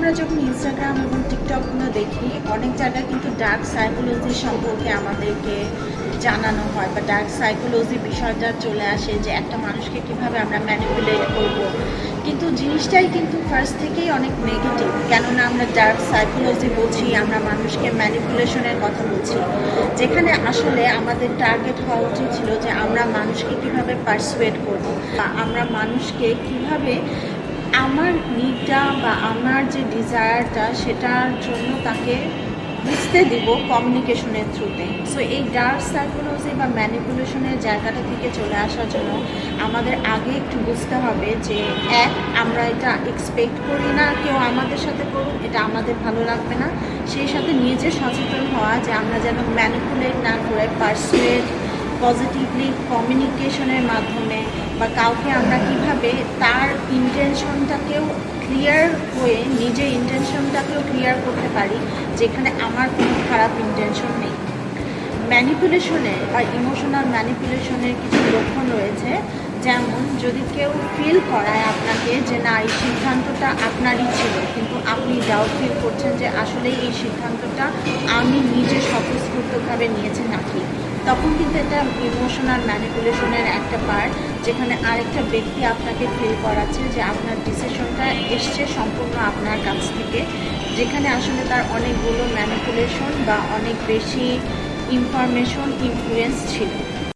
আমরা যখন ইনস্টাগ্রাম এবং টিকটকগুলো দেখি, অনেক জায়গায় কিন্তু ডার্ক সাইকোলজি সম্পর্কে আমাদেরকে জানানো হয়, বা ডার্ক সাইকোলজি বিষয়টা চলে আসে যে একটা মানুষকে কিভাবে আমরা ম্যানিপুলেট করব। কিন্তু জিনিসটাই কিন্তু ফার্স্ট থেকেই অনেক নেগেটিভ, কেননা আমরা ডার্ক সাইকোলজি বলছি, আমরা মানুষকে ম্যানিপুলেশনের কথা বলছি, যেখানে আসলে আমাদের টার্গেট হওয়া উচিত ছিল যে আমরা মানুষকে কিভাবে পারসুয়েট করব, বা আমরা মানুষকে কিভাবে আমার নিডটা বা আমার যে ডিজায়ারটা সেটার জন্য তাকে বুঝতে দিব কমিউনিকেশনের থ্রুতে। সো এই ডার্ক সাইকোলজি বা ম্যানিপুলেশনের জায়গাটা থেকে চলে আসার জন্য আমাদের আগে একটু বুঝতে হবে যে আমরা এটা এক্সপেক্ট করি না কেউ আমাদের সাথে করুক, এটা আমাদের ভালো লাগবে না। সেই সাথে নিজে সচেতন হওয়া যে আমরা যেন ম্যানিপুলেট না করে পারসুয়েট পজিটিভলি কমিউনিকেশনের মাধ্যমে, বা কাউকে আমরা কিভাবে তার ইন্টেনশনটাকেও ক্লিয়ার হয়ে নিজের ইন্টেনশনটাকেও ক্লিয়ার করতে পারি, যেখানে আমার কোনো খারাপ ইন্টেনশন নেই। ম্যানিপুলেশনের বা ইমোশনাল ম্যানিপুলেশনের কিছু লক্ষণ রয়েছে, যেমন যদি কেউ ফিল করায় আপনাকে যে না, এই সিদ্ধান্তটা আপনারই ছিল, কিন্তু আপনি ডাউট ফিল করছেন যে আসলে এই সিদ্ধান্তটা আমি নিজে স্বতঃস্ফূর্তভাবে নিয়েছি নাকি, তখন কিন্তু এটা ইমোশনাল ম্যানিপুলেশনের একটা পার্ট, যেখানে আরেকটা ব্যক্তি আপনাকে ফিল করাচ্ছে যে আপনার ডিসিশনটা এসছে সম্পূর্ণ আপনার কাছ থেকে, যেখানে আসলে তার অনেকগুলো ম্যানিপুলেশন বা অনেক বেশি ইনফরমেশন ইনফ্লুয়েন্স ছিল।